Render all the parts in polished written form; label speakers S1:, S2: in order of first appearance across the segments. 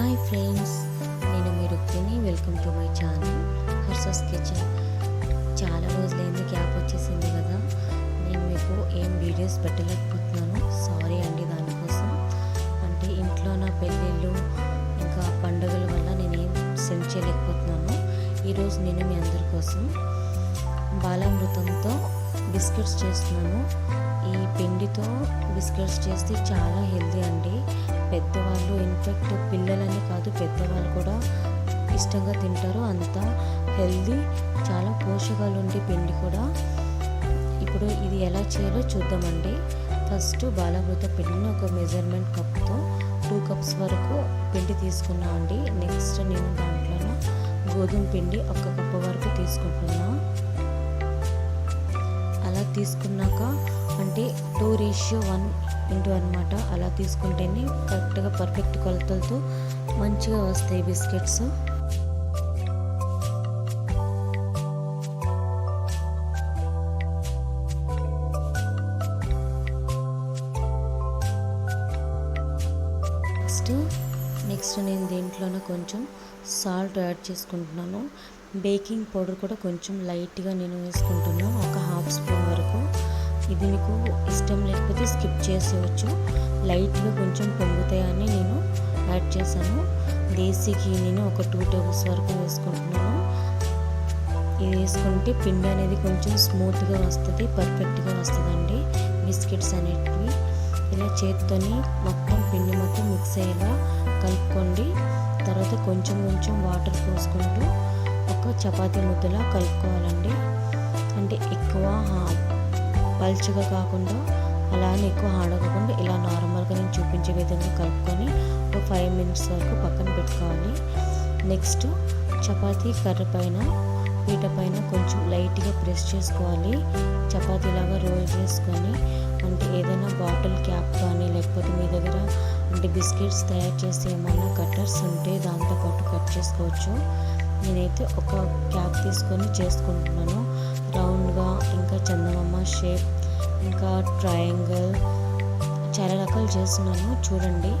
S1: Hi friends, నేను మీ Rukmini. Welcome to my channel Harsha's kitchen. చాలా రోజులైంది, గ్యాప్ వచ్చేసింది కదా. నేను మీకు ఏం వీడియోస్ పెట్టలేకపోతున్నాను, సారీ అండి. దానికోసం అంటే ఇంట్లో నా పెళ్ళిళ్ళు ఇంకా పండుగల వల్ల నేనేం సెండ్ చేయలేకపోతున్నాను. ఈరోజు నేను మీ అందరి కోసం బాలామృతంతో బిస్కెట్స్ చేస్తున్నాను. ఈ పిండితో బిస్కెట్స్ చేస్తే చాలా హెల్తీ అండి. పెద్దవాళ్ళు, ఇన్ఫెక్ట్ పిల్లలని కాదు పెద్దవాళ్ళు కూడా ఇష్టంగా తింటారు. అంత హెల్తీ, చాలా పోషకాలు ఉండే పిండి కూడా. ఇప్పుడు ఇది ఎలా చేయాలో చూద్దామండి. ఫస్ట్ బాలామృత పిండిని ఒక మెజర్మెంట్ కప్తో 2 కప్స్ వరకు పిండి తీసుకున్నా అండి. నెక్స్ట్ నేను దాంట్లో గోధుమ పిండి 1 కప్పు వరకు తీసుకుంటున్నా. అలా తీసుకున్నాక అంటే 2:1 అనమాట. అలా తీసుకుంటేనే కరెక్ట్గా పర్ఫెక్ట్ కొలతలతో మంచిగా వస్తాయి బిస్కెట్స్. నెక్స్ట్ నేను దీంట్లోనే కొంచెం సాల్ట్ యాడ్ చేసుకుంటున్నాను. బేకింగ్ పౌడర్ కూడా కొంచెం లైట్గా నేను వేసుకుంటున్నాను, ఒక 1/2 స్పూన్ వరకు. ఇది మీకు ఇష్టం లేకపోతే స్కిప్ చేసేయచ్చు. లైట్గా కొంచెం పొంగుతాయని నేను యాడ్ చేశాను. దేశీ ఘీ నేను ఒక 2 టేబుల్స్ వరకు వేసుకుంటున్నాను. ఇది వేసుకుంటే పిండి అనేది కొంచెం స్మూత్గా వస్తుంది, పర్ఫెక్ట్గా వస్తుందండి బిస్కెట్స్ అనేటివి. ఇలా చేత్తోని మొత్తం పిండి మొత్తం మిక్స్ అయ్యేలా కలుపుకోండి. తర్వాత కొంచెం కొంచెం వాటర్ పోసుకుంటూ ఒక చపాతీ ముద్దలా కలుపుకోవాలండి. అంటే ఎక్కువ పల్చగా కాకుండా అలానే ఎక్కువ హార్డ్ కాకుండా ఇలా నార్మల్గా నేను చూపించే విధంగా కలుపుకొని ఒక 5 మినిట్స్ వరకు పక్కన పెట్టుకోవాలి. నెక్స్ట్ చపాతీ కర్ర పైన పీట పైన కొంచెం లైట్గా ప్రెస్ చేసుకోవాలి. చపాతీలాగా రోల్ చేసుకొని, అంటే ఏదైనా బాటిల్ క్యాప్ కానీ లేకపోతే మీ దగ్గర అంటే బిస్కెట్స్ తయారు చేస్తే ఏమన్నా కట్టర్స్ ఉంటే దాంతోపాటు కట్ చేసుకోవచ్చు. నేనైతే ఒక క్యాప్ తీసుకొని చేసుకుంటున్నాను. రౌండ్గా, ఇంకా చందమామ షేప్, ఇంకా ట్రయాంగిల్, చాలా రకాలు చేస్తున్నాను చూడండి.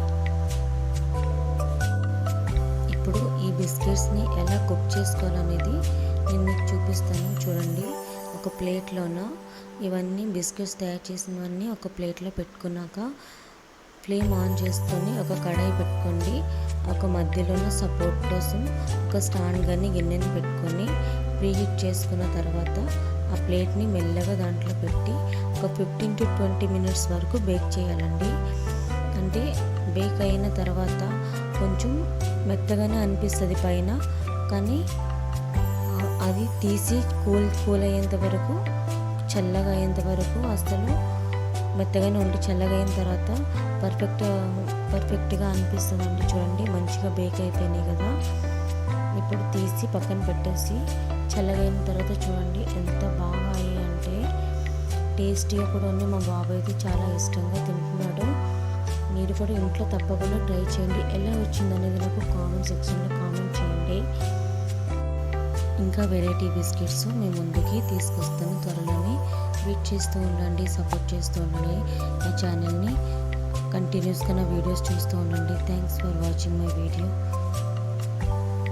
S1: ఇప్పుడు ఈ బిస్కెట్స్ని ఎలా కుక్ చేసుకోవాలనేది నేను మీకు చూపిస్తాను చూడండి. ఒక ప్లేట్లోన ఇవన్నీ బిస్కెట్స్ తయారు చేసినవన్నీ ఒక ప్లేట్లో పెట్టుకున్నాక ఫ్లేమ్ ఆన్ చేసుకొని ఒక కడాయి పెట్టుకోండి. ఒక మధ్యలోన సపోర్ట్ కోసం ఒక స్టాండ్ కానీ గిన్నెని పెట్టుకొని ప్రీహీట్ చేసుకున్న తర్వాత ఆ ప్లేట్ని మెల్లగా దాంట్లో పెట్టి ఒక 15 to 20 మినిట్స్ వరకు బేక్ చేయాలండి. అంటే బేక్ అయిన తర్వాత కొంచెం మెత్తగానే అనిపిస్తుంది పైన, కానీ అది తీసి కూల్ అయ్యేంత వరకు, చల్లగా అయ్యేంత వరకు అసలు మెత్తగానే ఉండి చల్లగా అయిన తర్వాత పర్ఫెక్ట్గా అనిపిస్తుందండి. చూడండి, మంచిగా బేక్ అయిపోయినాయి కదా. ఇప్పుడు తీసి పక్కన పెట్టేసి చల్లగా అయిన తర్వాత చూడండి ఎంత బాగా అయ్యాయి అంటే టేస్టీగా కూడా ఉంది. మా బాబు అయితే చాలా ఇష్టంగా తింటున్నాడు. మీరు కూడా ఇంట్లో తప్పకుండా ట్రై చేయండి. ఎలా వచ్చింది అనేది నాకు కామెంట్ సెక్షన్లో కామెంట్ చేయండి. ఇంకా వెరైటీ బిస్కెట్స్ మేము ముందుకి తీసుకొస్తాను త్వరలోనే. వెయిట్ చేస్తూ ఉండండి, సపోర్ట్ చేస్తూ ఉండండి నా ఛానల్ని. కంటిన్యూస్గా నా వీడియోస్ చూస్తూ ఉండండి. Thanks for watching my video.